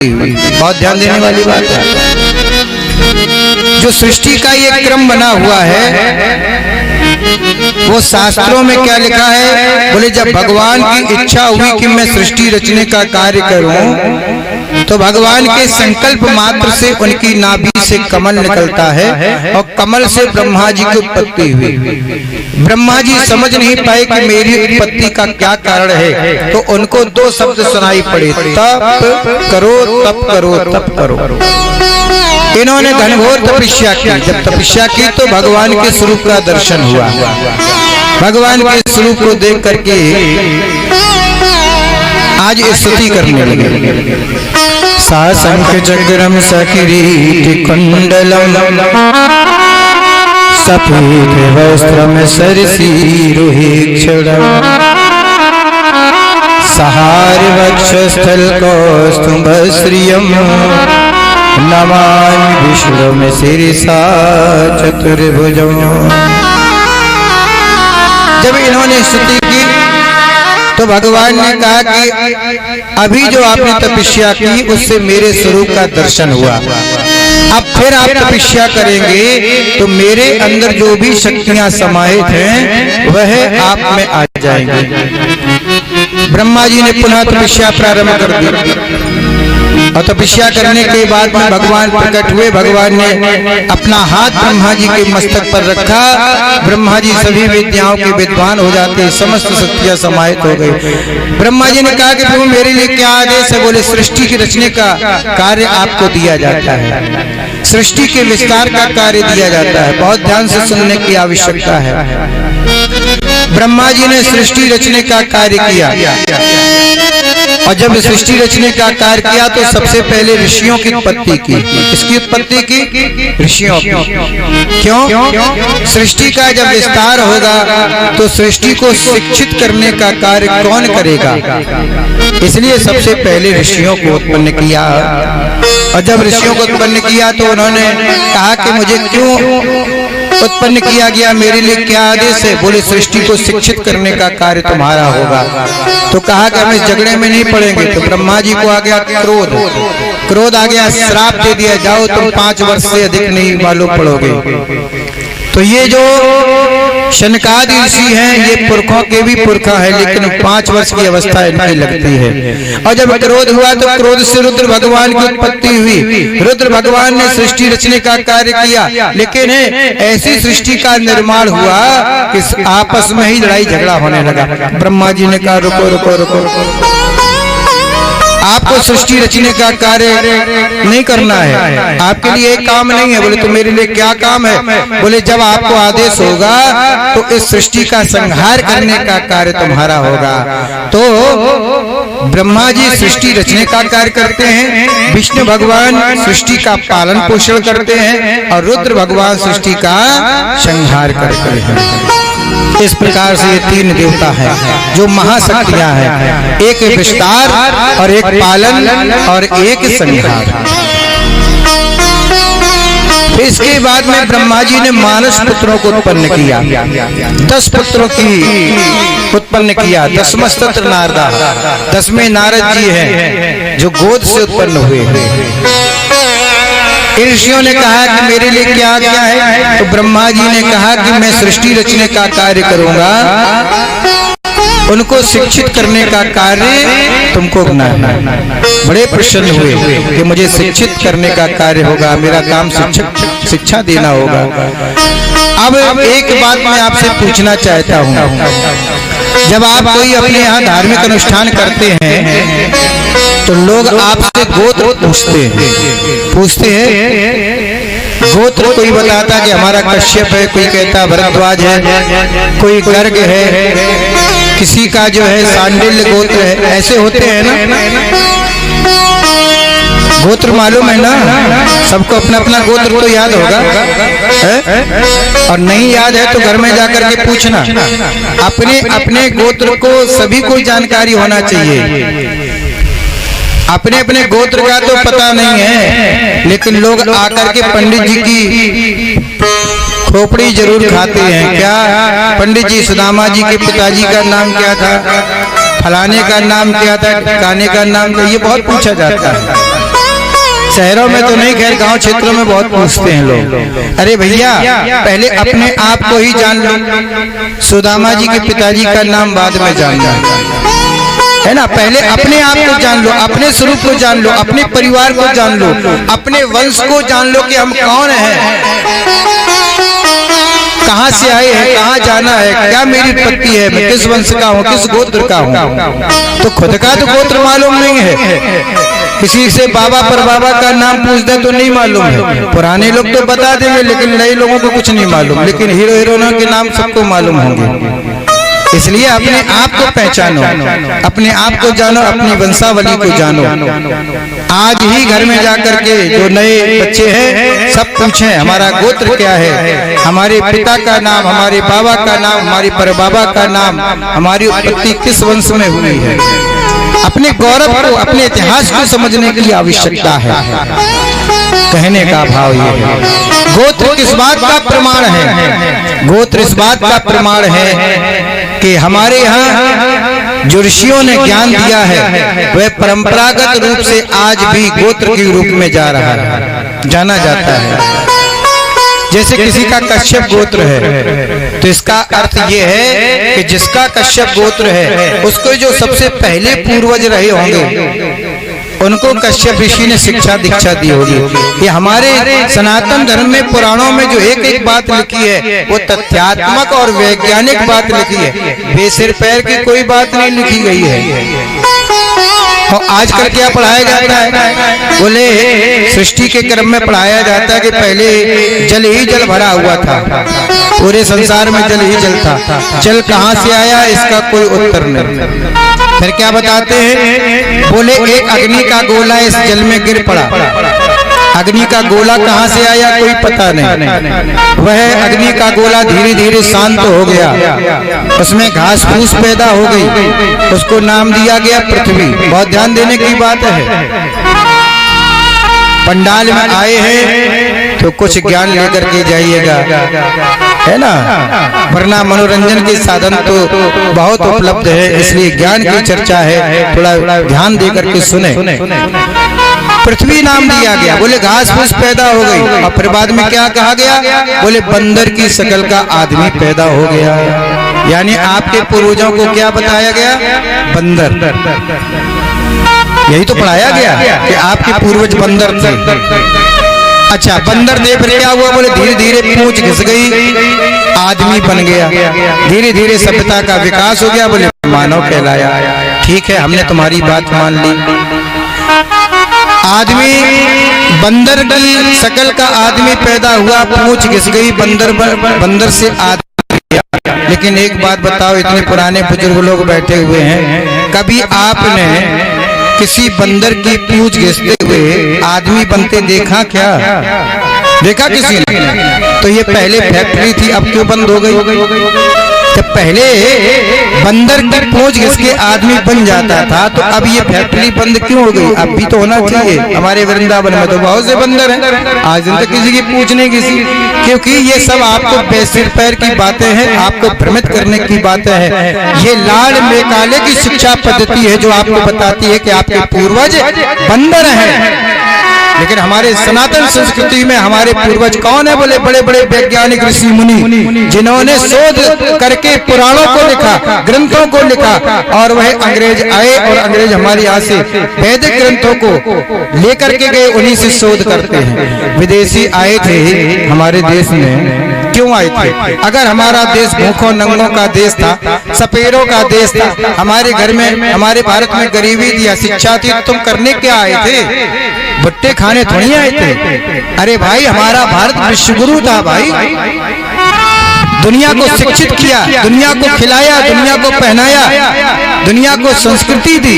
बहुत ध्यान देने वाली बात है। जो सृष्टि का ये क्रम बना हुआ है वो शास्त्रों में क्या लिखा है? बोले जब भगवान की इच्छा हुई कि मैं सृष्टि रचने का कार्य करूं तो भगवान के संकल्प मात्र से उनकी नाभि से कमल निकलता है और कमल से ब्रह्मा जी की उत्पत्ति हुई। ब्रह्मा जी समझ नहीं पाए कि मेरी उत्पत्ति का क्या कारण है, तो उनको दो शब्द सुनाई पड़े, तप करो तप करो तप करो। इन्होंने घनघोर तपस्या की। जब तपस्या की तो भगवान के स्वरूप का दर्शन हुआ। भगवान के स्वरूप को देख करके आज स्तुति करने लगे। साशंख चक्रम सकिरीट कुंडलम सफेद वस्त्रम सरसीरुहेक्षणम सहार वक्षस्थल कौस्तुभश्रियम नमामि विष्णु में शिरसा चतुर्भुजम। जब इन्होंने स्तुति की तो भगवान ने कहा कि अभी जो आपने तपस्या की उससे मेरे स्वरूप का दर्शन हुआ। अब फिर आप तपस्या करेंगे तो मेरे अंदर जो भी शक्तियां समाहित हैं वह आप में आ जाएंगे। ब्रह्मा जी ने पुनः तपस्या प्रारंभ कर दी और तपस्या करने के बाद में भगवान प्रकट हुए। भगवान ने अपना हाथ ब्रह्मा जी के मस्तक पर रखा। ब्रह्मा जी सभी विद्याओं के विद्वान हो जाते, समस्त शक्तियां समाहित हो गई। ब्रह्मा जी ने कहा कि प्रभु मेरे लिए क्या आदेश है? बोले सृष्टि के रचने का कार्य आपको दिया जाता है, सृष्टि के विस्तार का कार्य दिया जाता है। बहुत ध्यान से सुनने की आवश्यकता है। ब्रह्मा जी ने सृष्टि रचने का कार्य किया और जब सृष्टि रचने का कार्य किया तो सबसे पहले ऋषियों की उत्पत्ति की। इसकी उत्पत्ति की ऋषियों की। क्यों? सृष्टि का जब विस्तार होगा तो सृष्टि को शिक्षित करने का कार्य कौन करेगा? इसलिए सबसे पहले ऋषियों को उत्पन्न किया। और जब ऋषियों को उत्पन्न किया तो उन्होंने कहा कि मुझे क्यों उत्पन्न किया गया, मेरे लिए क्या आदेश है? बोले सृष्टि को शिक्षित करने का कार्य तुम्हारा होगा। तो कहा कि हम इस झगड़े में नहीं पड़ेंगे। तो ब्रह्मा जी को आ गया क्रोध आ गया, श्राप दे दिया, जाओ तुम 5 वर्ष से अधिक नहीं मालूम पड़ोगे। तो ये जो शनकादि ऋषि हैं ये पुरखों के भी पुरखा है, लेकिन 5 वर्ष की अवस्था इनकी लगती है। और जब क्रोध हुआ तो क्रोध से रुद्र भगवान की उत्पत्ति हुई। रुद्र भगवान ने सृष्टि रचने का कार्य किया, लेकिन ऐसी सृष्टि का निर्माण हुआ कि आपस में ही लड़ाई झगड़ा होने लगा। ब्रह्मा जी ने कहा रुको रुको रुको रुको, आपको सृष्टि रचने का कार्य नहीं करना है, आपके लिए एक काम नहीं है। बोले तो मेरे लिए क्या काम है? बोले जब आपको आदेश होगा तो इस सृष्टि का संहार करने का कार्य तुम्हारा होगा। तो ब्रह्मा जी सृष्टि रचने का कार्य करते हैं, विष्णु भगवान सृष्टि का पालन पोषण करते हैं और रुद्र भगवान सृष्टि का संहार करते हैं। इस प्रकार से ये 3 देवता हैं जो महाशक्तियां हैं, एक विस्तार और एक पालन और एक संहार। इसके बाद में ब्रह्मा जी ने मानस पुत्रों को उत्पन्न किया, 10 पुत्रों की उत्पन्न किया। 10मस्तत्र नारदा, 10वें नारद जी हैं जो गोद से उत्पन्न हुए। ऋषियों ने कहा कि मेरे लिए क्या आज्ञा है? तो ब्रह्मा जी ने कहा कि मैं सृष्टि रचने का कार्य करूंगा, उनको शिक्षित करने का कार्य तुमको करना है। बड़े प्रसन्न हुए कि मुझे शिक्षित करने का कार्य होगा, मेरा काम शिक्षा देना होगा। अब एक बात मैं आपसे पूछना चाहता हूँ, जब आप कोई अपने यहाँ धार्मिक अनुष्ठान करते हैं तो लोग आपसे गोत्र पूछते हैं। गोत्र कोई बताता कि हमारा कश्यप है, कोई कहता भरद्वाज है, कोई गर्ग है, किसी का जो है सांडिल्य गोत्र है। ऐसे होते हैं ना, गोत्र मालूम है ना सबको? अपना अपना गोत्र तो याद होगा है? और नहीं याद है तो घर में जाकर के पूछना। अपने अपने गोत्र को सभी को जानकारी होना चाहिए। अपने अपने गोत्र का तो पता नहीं है, लेकिन लोग आकर के पंडित जी की खोपड़ी जरूर खाते हैं। क्या पंडित जी सुदामा जी के पिताजी का नाम क्या था, फलाने का नाम क्या था, काने का नाम था, ये बहुत पूछा जाता है। शहरों में तो नहीं, खैर गांव क्षेत्रों में बहुत पूछते हैं लोग। अरे भैया पहले अपने आप को ही जान लो। सुदामा जी के पिताजी का नाम बाद में जानना है ना। पहले अपने आप को जान लो, अपने स्वरूप को जान लो, अपने परिवार को जान लो, अपने वंश को जान लो कि हम कौन हैं, कहां से आए हैं, कहां जाना है, क्या मेरी उत्पत्ति है, मैं किस वंश का हूं, किस गोत्र का हूं। तो खुद का तो गोत्र मालूम नहीं है। किसी से बाबा पर बाबा का नाम पूछ दे तो नहीं मालूम है। पुराने लोग तो बता देंगे, लेकिन नए लोगों को कुछ नहीं मालूम। लेकिन हीरो हीरोइनों के नाम सबको मालूम होंगे। इसलिए अपने आप को पहचानो, अपने आप को जानो, अपनी वंशावली को जानो। आज ही घर में जाकर के जो नए बच्चे हैं सब पूछें हमारा गोत्र क्या है, हमारे पिता का नाम, हमारे बाबा का नाम, हमारी परबाबा का नाम, हमारी उत्पत्ति किस वंश में हुई है। अपने गौरव को, अपने इतिहास को समझने की आवश्यकता है। कहने का भाव ये है। गोत्र किस बात का प्रमाण है? गोत्र इस बात का प्रमाण है कि हमारे यहाँ जो ऋषियों ने ज्ञान दिया है वह परंपरागत रूप से आज भी गोत्र के रूप में जा रहा है, जाना जाता है। जैसे किसी का कश्यप गोत्र है तो इसका अर्थ ये है कि जिसका कश्यप गोत्र है उसको जो सबसे पहले पूर्वज रहे होंगे उनको कश्यप ऋषि ने शिक्षा दीक्षा दी होगी। ये हमारे सनातन धर्म में पुराणों में जो एक एक बात लिखी है वो तथ्यात्मक और वैज्ञानिक बात लिखी है, बेसिर पैर की कोई बात नहीं लिखी गई है। और आजकल क्या पढ़ाया जाता है? बोले सृष्टि के क्रम में पढ़ाया जाता है कि पहले जल ही जल भरा हुआ था, पूरे संसार में जल ही जल था। जल कहाँ से आया इसका कोई उत्तर नहीं। फिर क्या बताते हैं? बोले एक अग्नि का गोला इस जल में गिर पड़ा। अग्नि का गोला कहाँ से आया कोई पता नहीं। वह अग्नि का गोला धीरे धीरे शांत हो गया, उसमें घास फूस पैदा हो गई, उसको नाम दिया गया पृथ्वी। बहुत ध्यान देने की बात है। पंडाल में आए हैं तो कुछ ज्ञान लेकर के जाइएगा, है ना, वरना मनोरंजन के साधन तो बहुत उपलब्ध है। इसलिए ज्ञान की चर्चा है, थोड़ा ध्यान देकर के सुने। पृथ्वी नाम दिया गया, बोले घास फूस पैदा हो गई। और फिर बाद में क्या कहा गया? बोले बंदर की शकल का आदमी पैदा हो गया। यानी आपके पूर्वजों को क्या बताया गया? बंदर। यही तो पढ़ाया गया कि आपके पूर्वज बंदर थे। अच्छा, बंदर थे, फिर क्या हुआ? बोले धीरे धीरे पूंछ घिस गई, आदमी बन गया। धीरे धीरे सभ्यता का विकास हो गया, बोले मानव कहलाया। ठीक है, हमने तुम्हारी बात मान ली। आदमी बंदर की शकल का आदमी पैदा हुआ, पूंछ घिस गई, बंदर से आदमी। लेकिन एक बात बताओ, इतने पुराने बुजुर्ग लोग बैठे हुए हैं, कभी आपने किसी बंदर की पूंछ घिसते हुए आदमी बनते देखा क्या? देखा किसी ने? तो ये पहले फैक्ट्री थी, अब क्यों बंद हो गई? जब पहले बंदर की पूंछ घिस के आदमी बन जाता था तो अब ये फैक्ट्री बंद क्यों हो गई? अब भी तो होना चाहिए। हमारे वृंदावन में तो बहुत से बंदर हैं, आज दिन तक किसी की पूंछ नहीं घिसी। क्योंकि ये सब आपको बेसिर पैर की बातें हैं, आपको भ्रमित करने की बातें हैं। ये लाड़ मेकाले की शिक्षा पद्धति है जो आपको बताती है कि आपके पूर्वज बंदर हैं। लेकिन हमारे सनातन संस्कृति में हमारे पूर्वज कौन है? बोले बड़े बड़े वैज्ञानिक ऋषि मुनि, जिन्होंने शोध करके पुराणों को लिखा, ग्रंथों को लिखा। और वह अंग्रेज आए और अंग्रेज हमारे यहाँ से वैदिक ग्रंथों को लेकर के गए, उन्हीं से शोध करते हैं। विदेशी आए थे हमारे देश में, क्यों आए थे? अगर हमारा देश भूखों नंगों का देश था, सपेरों का देश था, हमारे घर में, हमारे भारत में गरीबी थी, शिक्षा थी, तुम करने क्या आए थे? भुट्टे खाने थोड़ी आए थे। अरे भाई, हमारा भारत विश्वगुरु था भाई, दुनिया को शिक्षित किया, दुनिया को खिलाया, दुनिया को पहनाया, दुनिया को संस्कृति दी।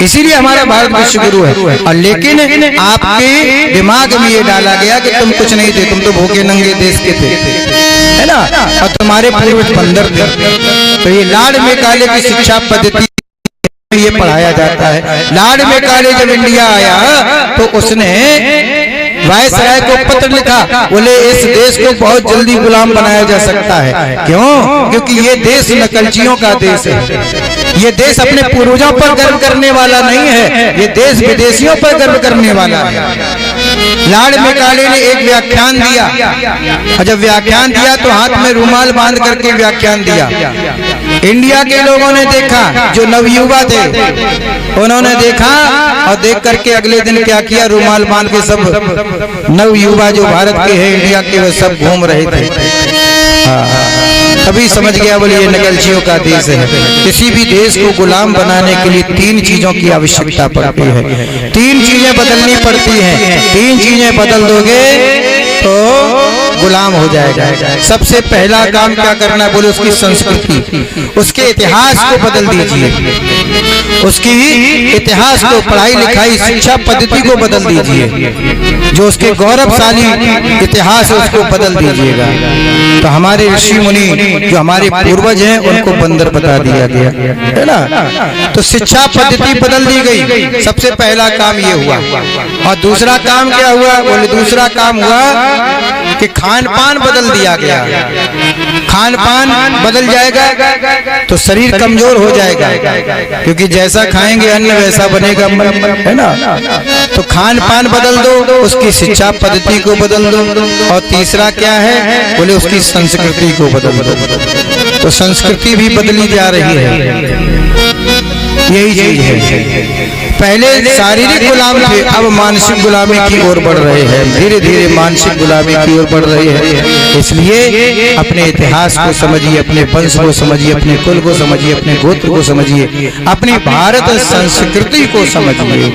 इसीलिए हमारा भारत विश्वगुरु है। और लेकिन आपके दिमाग में ये डाला गया कि तुम कुछ नहीं थे, तुम तो भूखे नंगे देश के थे, है ना, और तुम्हारे पूर्वज बंदर थे। तो ये लाड़ मेकाले की शिक्षा पद्धति ये पढ़ाया जाता है। लाड़ मेकाले जब इंडिया आया तो उसने वायसराय को पत्र लिखा, बोले इस देश को बहुत जल्दी गुलाम बनाया जा सकता है। क्यों? क्योंकि ये देश नकलचियों का देश है, ये देश अपने पूर्वजों पर गर्व करने वाला नहीं है, ये देश विदेशियों पर गर्व करने वाला है। लॉर्ड मेकाले ने एक व्याख्यान दिया, और जब व्याख्यान दिया तो हाथ में रुमाल बांध करके व्याख्यान दिया। इंडिया के लोगों ने देखा, जो नवयुवा थे उन्होंने देखा, और देख करके अगले दिन क्या किया, रुमाल बांध के सब नवयुवा जो भारत के हैं, इंडिया के, वे सब घूम रहे थे। तभी समझ गया, बोले ये नकलचियों का देश है। किसी भी देश को गुलाम बनाने के लिए 3 चीजों की आवश्यकता पड़ती है, 3 चीजें बदलनी पड़ती हैं। 3 चीजें बदल दोगे तो गुलाम हो जाएगा। सबसे पहला काम क्या करना है, बोले उसकी संस्कृति, उसके इतिहास को बदल दीजिए, उसकी इतिहास को, पढ़ाई लिखाई शिक्षा पद्धति को बदल दीजिए, जो उसके गौरवशाली इतिहास है उसको बदल दीजिएगा। तो हमारे ऋषि मुनि जो हमारे पूर्वज हैं उनको बंदर बता दिया गया है ना। तो शिक्षा पद्धति बदल दी गई, सबसे पहला काम ये हुआ। और दूसरा काम क्या हुआ, बोले दूसरा काम हुआ कि खान पान बदल दिया गया। खान पान बदल जाएगा तो शरीर कमजोर हो जाएगा, क्योंकि जैसा खाएंगे अन्न वैसा बनेगा मन, है ना। तो खान पान बदल दो, उसकी शिक्षा पद्धति को बदल दो, और तीसरा क्या है, बोले उसकी संस्कृति को बदल दो। तो संस्कृति भी बदली जा रही है, यही चीज है। पहले शारीरिक गुलाम थे, अब मानसिक गुलामी की ओर बढ़ रहे हैं, धीरे धीरे मानसिक गुलामी की ओर बढ़ रहे हैं। इसलिए अपने इतिहास को समझिए, अपने वंश को समझिए, अपने कुल को समझिए, अपने गोत्र को समझिए, अपनी भारत संस्कृति को समझिए।